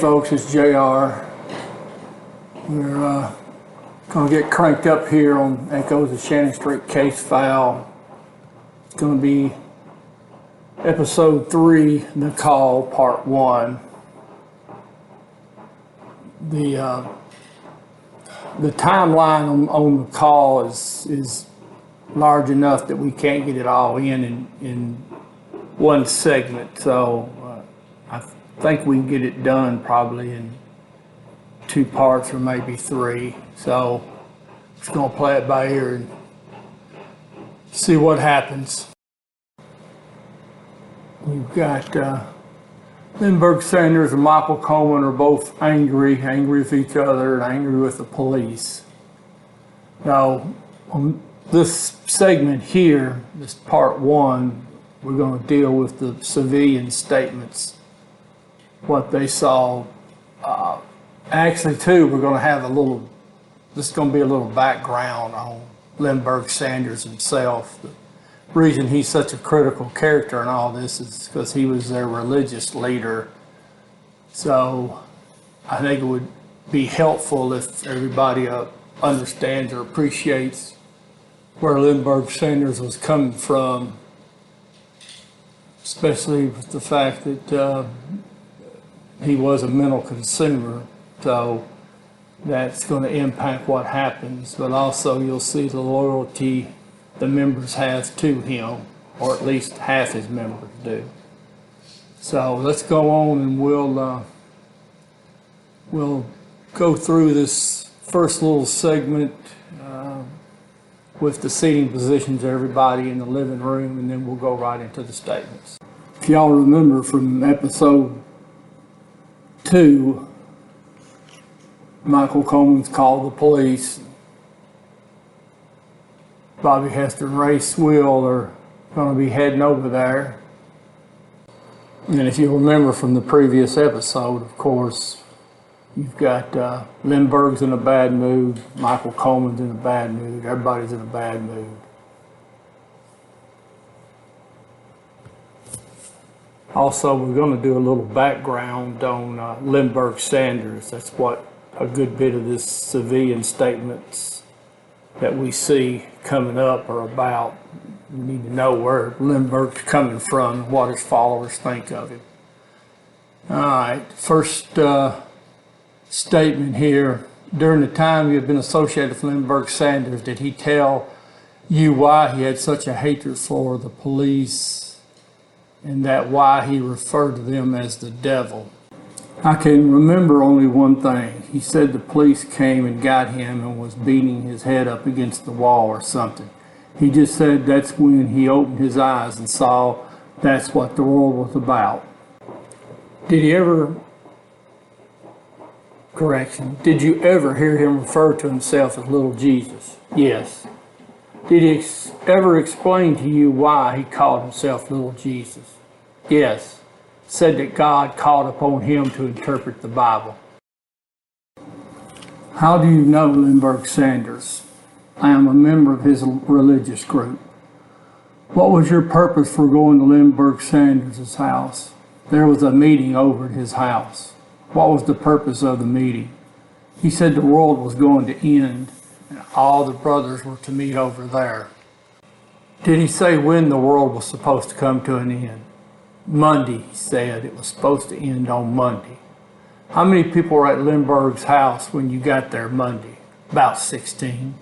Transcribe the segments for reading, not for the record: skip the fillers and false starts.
folks, it's JR. We're going to get cranked up here on Echoes of Shannon Street case file. It's going to be episode 3, The Call, part 1. The timeline on the call is large enough that we can't get it all in one segment, so I think we can get it done probably in 2 parts or maybe 3. So just gonna play it by ear and see what happens. We've got Lindberg Sanders and Michael Coleman are both angry with each other and angry with the police. Now, on this segment here, this part 1, we're going to deal with the civilian statements, what they saw. Actually, too, we're going to have this is going to be a little background on Lindberg Sanders himself. The reason he's such a critical character in all this is because he was their religious leader. So I think it would be helpful if everybody understands or appreciates where Lindberg Sanders was coming from, especially with the fact that he was a mental consumer. So that's going to impact what happens, but also you'll see the loyalty the members have to him, or at least half his members do. So let's go on and we'll go through this first little segment with the seating positions of everybody in the living room, and then we'll go right into the statements. If y'all remember from episode 2, Michael Coleman's called the police. Bobby Hester and Ray Swill are going to be heading over there. And if you remember from the previous episode, of course, you've got Lindberg's in a bad mood, Michael Coleman's in a bad mood, everybody's in a bad mood. Also, we're going to do a little background on Lindberg Sanders. That's what a good bit of this civilian statements that we see coming up are about. We need to know where Lindberg's coming from and what his followers think of him. All right, first statement here. During the time you have been associated with Lindberg Sanders, did he tell you why he had such a hatred for the police and that why he referred to them as the devil? I can remember only one thing. He said the police came and got him and was beating his head up against the wall or something. He just said that's when he opened his eyes and saw that's what the world was about. Did you ever hear him refer to himself as Little Jesus? Yes. Did he ever explain to you why he called himself Little Jesus? Yes. Said that God called upon him to interpret the Bible. How do you know Lindberg Sanders? I am a member of his religious group. What was your purpose for going to Lindberg Sanders' house? There was a meeting over at his house. What was the purpose of the meeting? He said the world was going to end and all the brothers were to meet over there. Did he say when the world was supposed to come to an end? Monday, he said. It was supposed to end on Monday. How many people were at Lindberg's house when you got there Monday? About 16.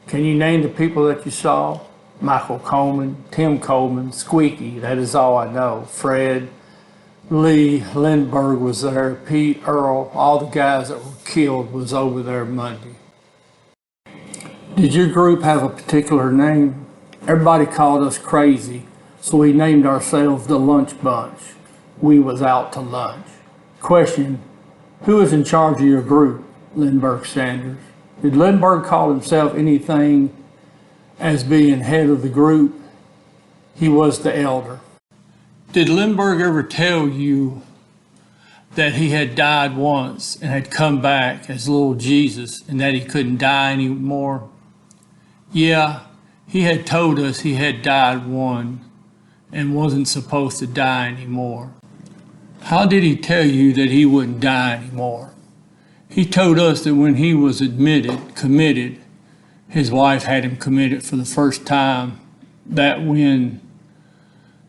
Can you name the people that you saw? Michael Coleman, Tim Coleman, Squeaky, that is all I know. Fred, Lee, Lindberg was there, Pete, Earl, all the guys that were killed was over there Monday. Did your group have a particular name? Everybody called us crazy, so we named ourselves the Lunch Bunch. We was out to lunch. Question, who is in charge of your group? Lindberg Sanders. Did Lindberg call himself anything as being head of the group? He was the elder. Did Lindberg ever tell you that he had died once and had come back as little Jesus and that he couldn't die anymore? Yeah, he had told us he had died once and wasn't supposed to die anymore. How did he tell you that he wouldn't die anymore? He told us that when he was committed, his wife had him committed for the first time, that when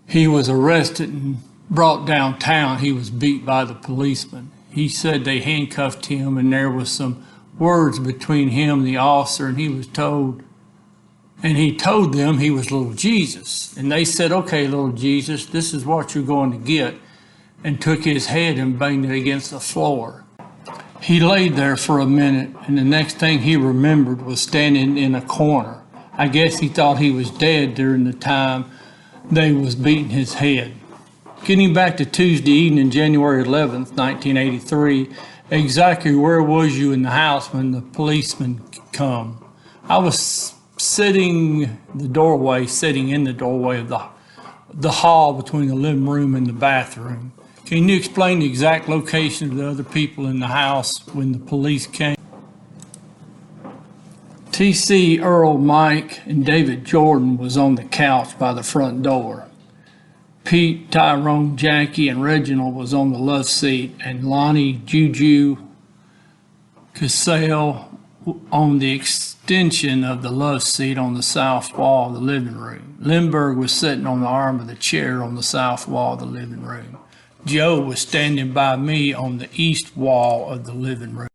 he was arrested and brought downtown, he was beat by the policeman. He said they handcuffed him and there was some words between him and the officer, and he told them he was little Jesus. And they said, okay, little Jesus, this is what you're going to get, and took his head and banged it against the floor. He laid there for a minute, and the next thing he remembered was standing in a corner. I guess he thought he was dead during the time they was beating his head. Getting back to Tuesday evening, January 11th, 1983, exactly where was you in the house when the policeman come? I was sitting in the doorway of the hall between the living room and the bathroom. Can you explain the exact location of the other people in the house when the police came? T.C., Earl, Mike, and David Jordan was on the couch by the front door. Pete, Tyrone, Jackie, and Reginald was on the love seat, and Lonnie, Juju, Cassell on the extension of the love seat on the south wall of the living room. Lindberg was sitting on the arm of the chair on the south wall of the living room. Joe was standing by me on the east wall of the living room.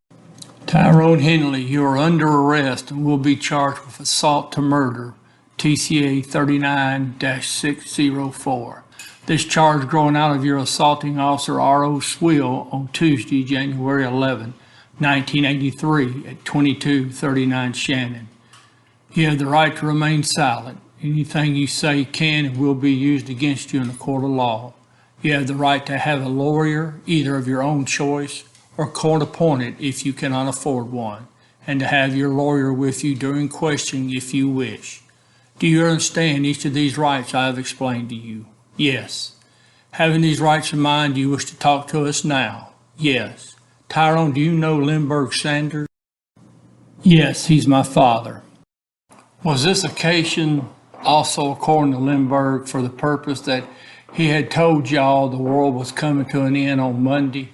Tyrone Henley, you are under arrest and will be charged with assault to murder, TCA 39-604. This charge growing out of your assaulting officer R.O. Swill on Tuesday, January 11, 1983 at 2239 Shannon. You have the right to remain silent. Anything you say can and will be used against you in a court of law. You have the right to have a lawyer, either of your own choice or court-appointed if you cannot afford one, and to have your lawyer with you during questioning if you wish. Do you understand each of these rights I have explained to you? Yes. Having these rights in mind, do you wish to talk to us now? Yes. Tyrone, do you know Lindberg Sanders? Yes, he's my father. Was this occasion also, according to Lindberg, for the purpose that he had told y'all the world was coming to an end on Monday?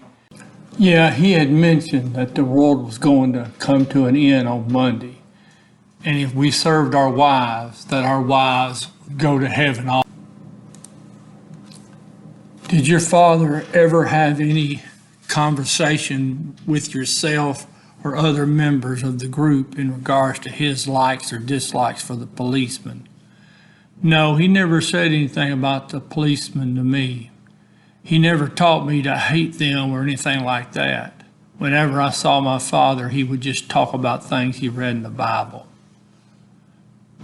Yeah, he had mentioned that the world was going to come to an end on Monday. And if we served our wives, that our wives would go to heaven. Did your father ever have any conversation with yourself or other members of the group in regards to his likes or dislikes for the policeman? No, he never said anything about the policeman to me. He never taught me to hate them or anything like that. Whenever I saw my father, he would just talk about things he read in the Bible.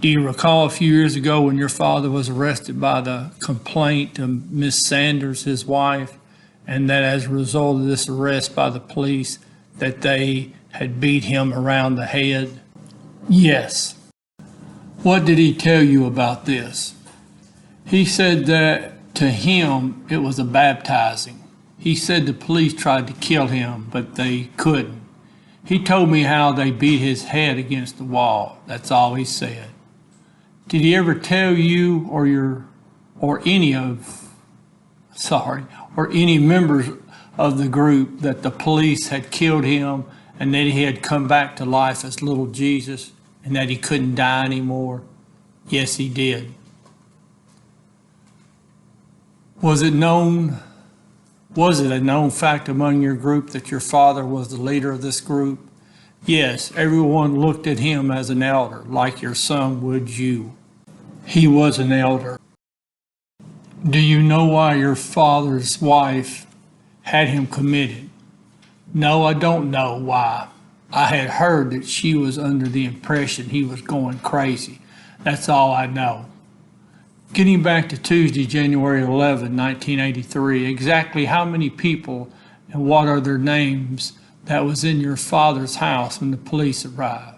Do you recall a few years ago when your father was arrested by the complaint of Miss Sanders, his wife, and that as a result of this arrest by the police, that they had beat him around the head? Yes. What did he tell you about this? He said that to him it was a baptizing. He said the police tried to kill him, but they couldn't. He told me how they beat his head against the wall. That's all he said. Did he ever tell you or any members of the group that the police had killed him and that he had come back to life as little Jesus and that he couldn't die anymore? Yes, he did. Was it a known fact among your group that your father was the leader of this group? Yes, everyone looked at him as an elder, like your son would you. He was an elder. Do you know why your father's wife had him committed? No, I don't know why. I had heard that she was under the impression he was going crazy. That's all I know. Getting back to Tuesday, January 11, 1983, exactly how many people and what are their names that was in your father's house when the police arrived?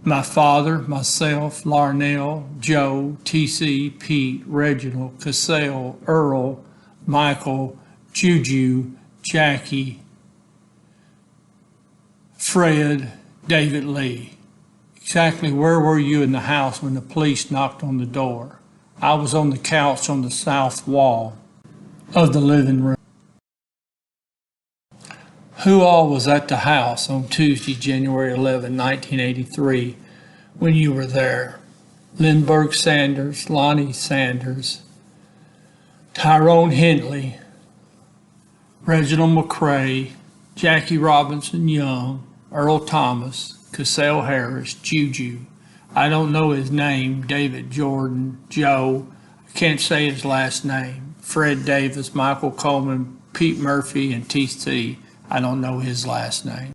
My father, myself, Larnell, Joe, T.C., Pete, Reginald, Cassell, Earl, Michael, Juju, Jackie, Fred, David Lee. Exactly where were you in the house when the police knocked on the door? I was on the couch on the south wall of the living room. Who all was at the house on Tuesday, January 11, 1983, when you were there? Lindberg Sanders, Lonnie Sanders, Tyrone Hindley, Reginald McCrae, Jackie Robinson Young, Earl Thomas, Cassell Harris, Juju. I don't know his name, David Jordan, Joe, I can't say his last name, Fred Davis, Michael Coleman, Pete Murphy, and TC. I don't know his last name.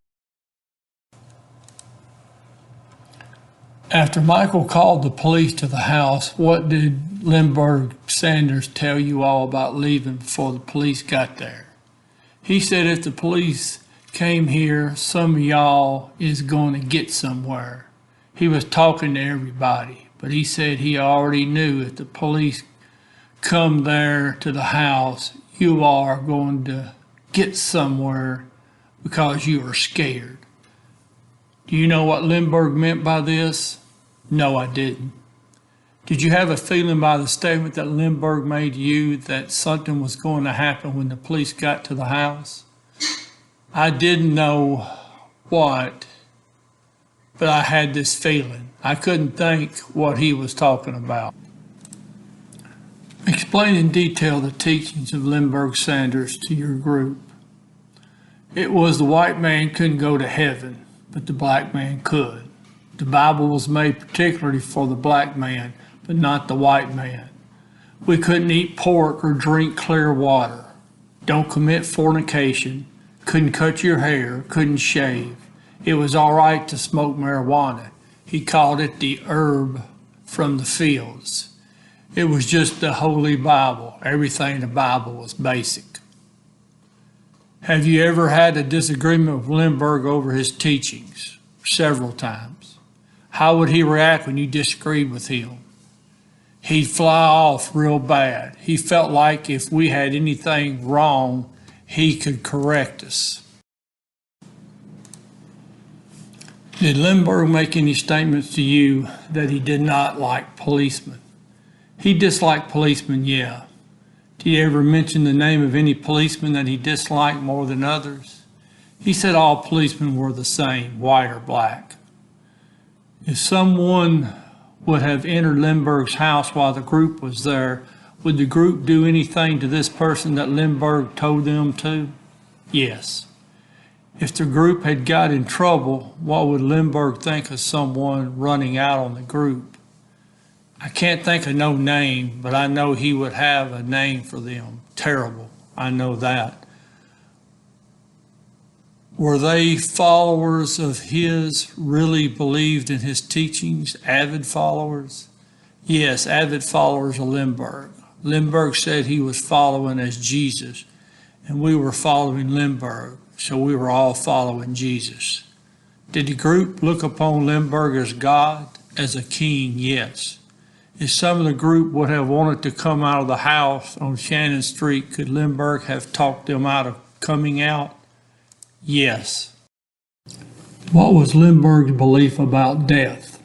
After Michael called the police to the house, what did Lindberg Sanders tell you all about leaving before the police got there? He said if the police came here, some of y'all is going to get somewhere. He was talking to everybody, but he said he already knew if the police come there to the house, you are going to get somewhere because you are scared. Do you know what Lindberg meant by this? No, I didn't. Did you have a feeling by the statement that Lindberg made to you that something was going to happen when the police got to the house? I didn't know what, but I had this feeling. I couldn't think what he was talking about. Explain in detail the teachings of Lindberg Sanders to your group. It was the white man couldn't go to heaven, but the black man could. The Bible was made particularly for the black man, but not the white man. We couldn't eat pork or drink clear water. Don't commit fornication. Couldn't cut your hair. Couldn't shave. It was all right to smoke marijuana. He called it the herb from the fields. It was just the Holy Bible. Everything in the Bible was basic. Have you ever had a disagreement with Lindberg over his teachings? Several times. How would he react when you disagreed with him? He'd fly off real bad. He felt like if we had anything wrong, he could correct us. Did Lindberg make any statements to you that he did not like policemen? He disliked policemen, yeah. Did he ever mention the name of any policeman that he disliked more than others? He said all policemen were the same, white or black. If someone would have entered Lindberg's house while the group was there, would the group do anything to this person that Lindberg told them to? Yes. If the group had got in trouble, what would Lindberg think of someone running out on the group? I can't think of no name, but I know he would have a name for them. Terrible. I know that. Were they followers of his, really believed in his teachings, avid followers? Yes, avid followers of Lindberg. Lindberg said he was following as Jesus, and we were following Lindberg, so we were all following Jesus. Did the group look upon Lindberg as God, as a king? Yes. If some of the group would have wanted to come out of the house on Shannon Street, could Lindberg have talked them out of coming out? Yes. What was Lindberg's belief about death?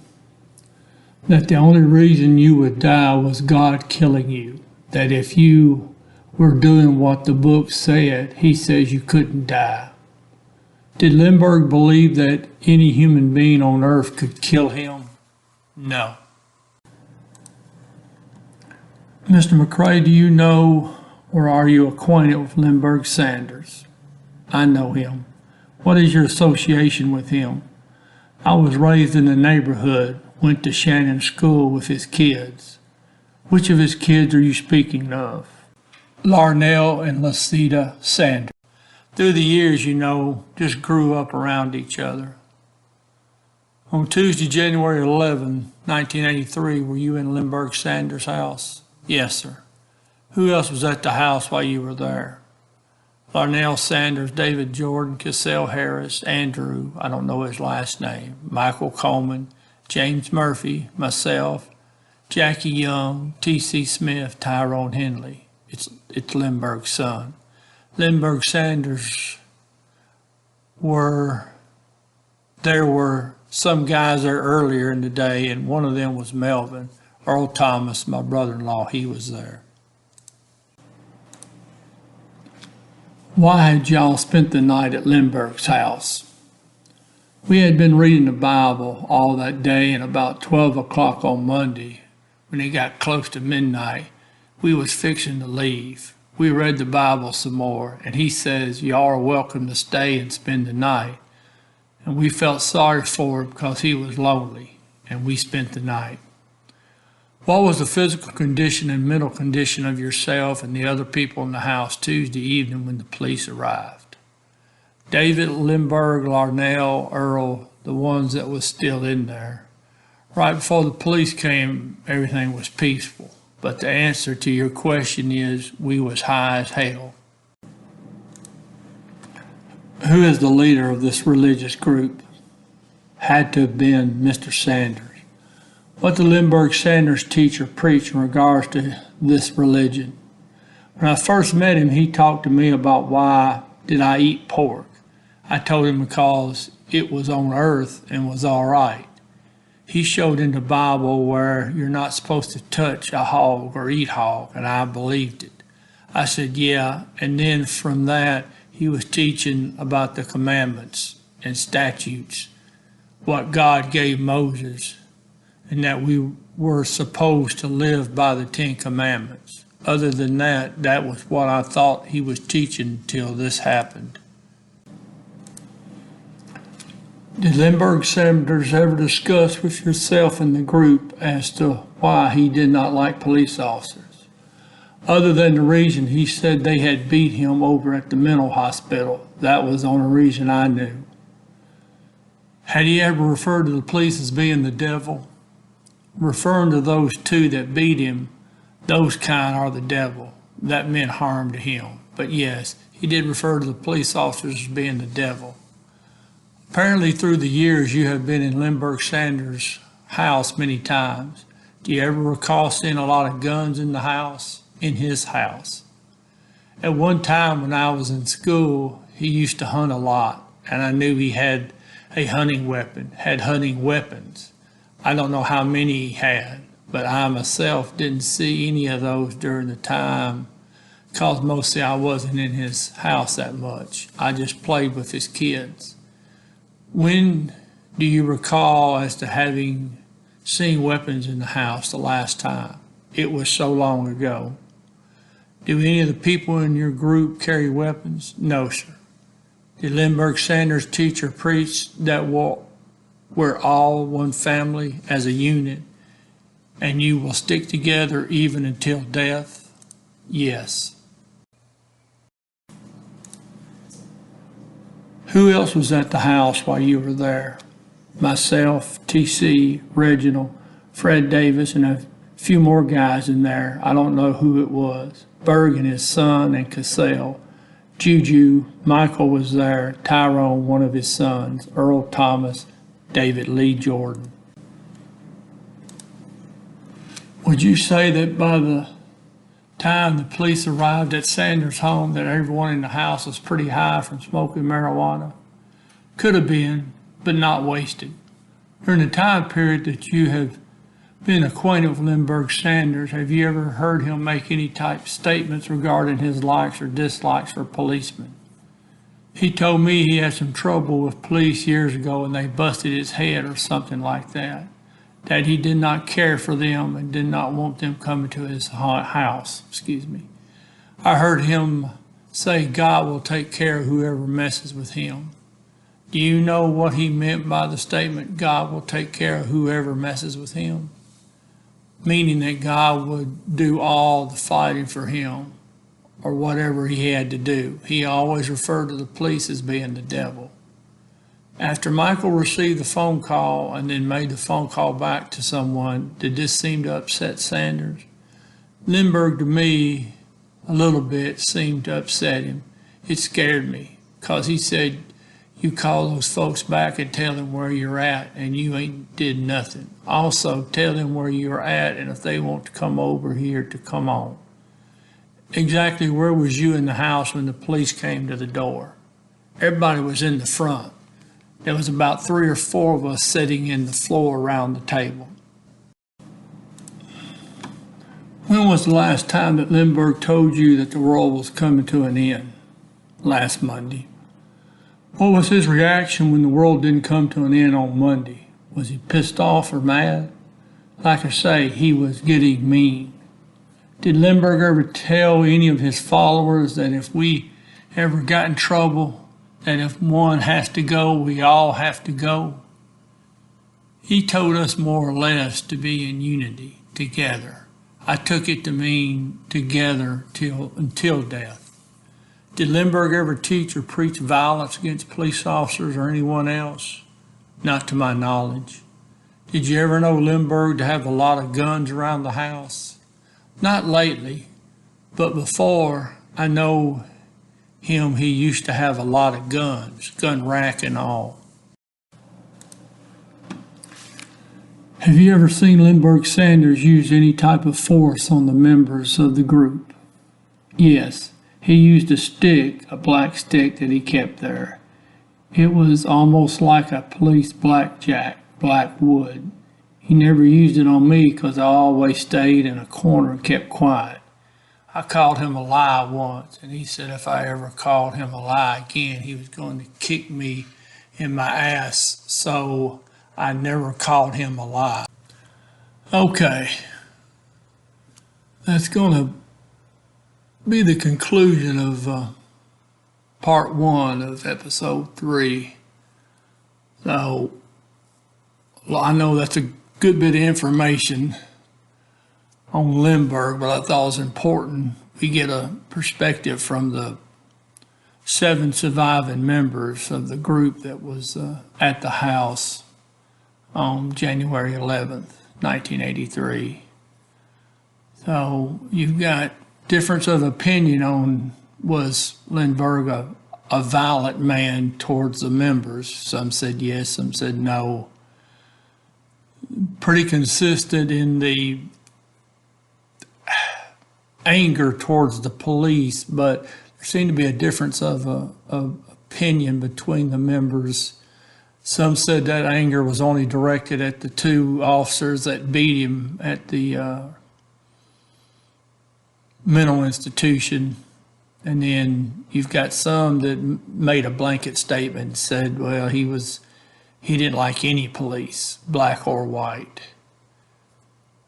That the only reason you would die was God killing you. That if you were doing what the book said, he says you couldn't die. Did Lindberg believe that any human being on earth could kill him? No. Mr. McCrae, do you know or are you acquainted with Lindberg Sanders? I know him. What is your association with him? I was raised in the neighborhood, went to Shannon School with his kids. Which of his kids are you speaking of? Larnell and Lacita Sanders. Through the years, you know, just grew up around each other. On Tuesday, January 11, 1983, were you in Lindberg Sanders' house? Yes, sir. Who else was at the house while you were there? Larnell Sanders, David Jordan, Cassell Harris, Andrew, I don't know his last name, Michael Coleman, James Murphy, myself, Jackie Young, T.C. Smith, Tyrone Hindley. It's Lindberg's son. Lindberg Sanders there were some guys there earlier in the day, and one of them was Melvin. Earl Thomas, my brother-in-law, he was there. Why had y'all spent the night at Lindberg's house? We had been reading the Bible all that day, and about 12 o'clock on Monday, when it got close to midnight, we was fixing to leave. We read the Bible some more, and he says, y'all are welcome to stay and spend the night. And we felt sorry for him because he was lonely, and we spent the night. What was the physical condition and mental condition of yourself and the other people in the house Tuesday evening when the police arrived? David, Lindberg, Larnell, Earl, the ones that was still in there. Right before the police came, everything was peaceful. But the answer to your question is, we was high as hell. Who is the leader of this religious group? Had to have been Mr. Sanders. What did Lindberg Sanders teach or preach in regards to this religion? When I first met him, he talked to me about why did I eat pork. I told him because it was on earth and was all right. He showed in the Bible where you're not supposed to touch a hog or eat hog, and I believed it. I said, yeah, and then from that, he was teaching about the commandments and statutes, what God gave Moses, and that we were supposed to live by the 10 Commandments. Other than that, that was what I thought he was teaching until this happened. Did Lindberg Sanders ever discuss with yourself and the group as to why he did not like police officers? Other than the reason he said they had beat him over at the mental hospital, that was the only reason I knew. Had he ever referred to the police as being the devil? Referring to those two that beat him, those kind are the devil. That meant harm to him. But yes, he did refer to the police officers as being the devil. Apparently through the years you have been in Lindberg Sanders' house many times. Do you ever recall seeing a lot of guns in the house? In his house. At one time when I was in school, he used to hunt a lot, and I knew he had a hunting weapon, had hunting weapons. I don't know how many he had, but I myself didn't see any of those during the time because mostly I wasn't in his house that much. I just played with his kids. When do you recall as to having seen weapons in the house the last time? It was so long ago. Do any of the people in your group carry weapons? No, sir. Did Lindberg Sanders teach or preach that we're all one family as a unit and you will stick together even until death? Yes. Who else was at the house while you were there? Myself, TC, Reginald, Fred Davis, and a few more guys in there. I don't know who it was. Berg and his son and Cassell. Juju, Michael was there. Tyrone, one of his sons. Earl Thomas, David Lee Jordan. Would you say that by the time the police arrived at Sanders' home that everyone in the house was pretty high from smoking marijuana? Could have been, but not wasted. During the time period that you have been acquainted with Lindberg Sanders, have you ever heard him make any type of statements regarding his likes or dislikes for policemen? He told me he had some trouble with police years ago and they busted his head or something like that. That he did not care for them and did not want them coming to his house. I heard him say God will take care of whoever messes with him. Do you know what he meant by the statement, God will take care of whoever messes with him? Meaning that God would do all the fighting for him or whatever he had to do. He always referred to the police as being the devil. After Michael received the phone call and then made the phone call back to someone, did this seem to upset Sanders? Lindberg, to me, a little bit seemed to upset him. It scared me because he said, you call those folks back and tell them where you're at and you ain't did nothing. Also, tell them where you're at and if they want to come over here to come on. Exactly where was you in the house when the police came to the door? Everybody was in the front. There was about 3 or 4 of us sitting in the floor around the table. When was the last time that Lindberg told you that the world was coming to an end? last Monday. What was his reaction when the world didn't come to an end on Monday? Was he pissed off or mad? Like I say, he was getting mean. Did Lindberg ever tell any of his followers that if we ever got in trouble, that if one has to go, we all have to go? He told us more or less to be in unity, together. I took it to mean together until death. Did Lindberg ever teach or preach violence against police officers or anyone else? Not to my knowledge. Did you ever know Lindberg to have a lot of guns around the house? Not lately, but before I know him, he used to have a lot of guns, gun rack and all. Have you ever seen Lindberg Sanders use any type of force on the members of the group? Yes. He used a stick, a black stick that he kept there. It was almost like a police blackjack, black wood. He never used it on me because I always stayed in a corner and kept quiet. I called him a lie once, and he said if I ever called him a lie again, he was going to kick me in my ass, so I never called him a lie. Okay, that's going to be the conclusion of part 1 of episode 3. So I know that's a good bit of information on Lindberg, but I thought it was important we get a perspective from the 7 surviving members of the group that was at the house on January 11th, 1983. So you've got difference of opinion on was Lindberg a violent man towards the members. Some said yes, some said no. Pretty consistent in the anger towards the police, but there seemed to be a difference of opinion between the members. Some said that anger was only directed at the 2 officers that beat him at the mental institution, and then you've got some that made a blanket statement and said, well, he didn't like any police, black or white.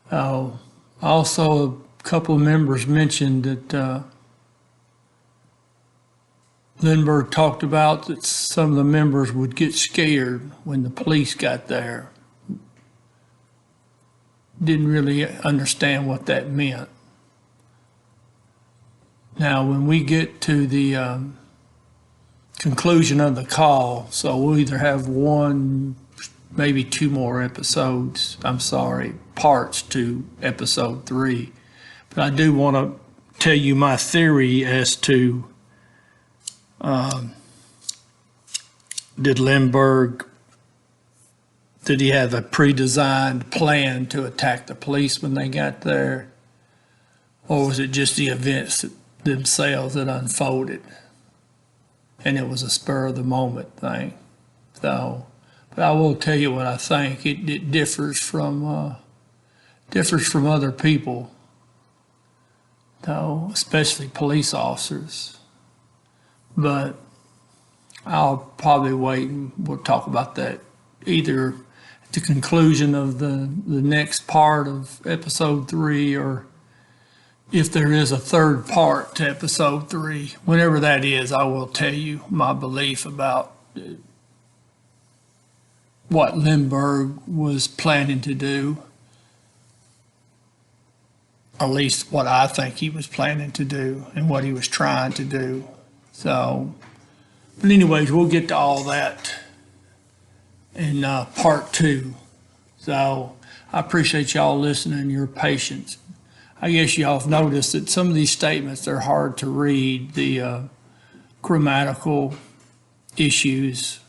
Also, a couple of members mentioned that Lindberg talked about that some of the members would get scared when the police got there. Didn't really understand what that meant. Now, when we get to the conclusion of the call, so we'll either have 1, maybe 2 more episodes, parts to episode 3. But I do want to tell you my theory as to did he have a pre-designed plan to attack the police when they got there? Or was it just the events themselves that unfolded, and it was a spur of the moment thing? So, but I will tell you what I think. It differs from other people, though, especially police officers. But I'll probably wait and we'll talk about that either at the conclusion of the next part of episode 3, or if there is a 3rd part to episode 3, whenever that is, I will tell you my belief about what Lindberg was planning to do, at least what I think he was planning to do and what he was trying to do. So, but anyways, we'll get to all that in part 2. So I appreciate y'all listening and your patience. I guess y'all have noticed that some of these statements, they're hard to read, the grammatical issues.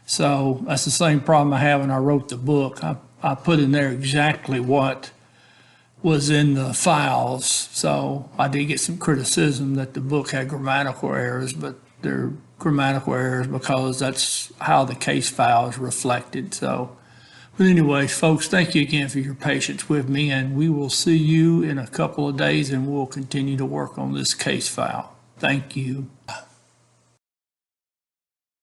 So that's the same problem I had when I wrote the book. I put in there exactly what was in the files. So I did get some criticism that the book had grammatical errors, but they're grammatical errors because that's how the case file is reflected. So, but anyways, folks, thank you again for your patience with me, and we will see you in a couple of days, and we'll continue to work on this case file. Thank you.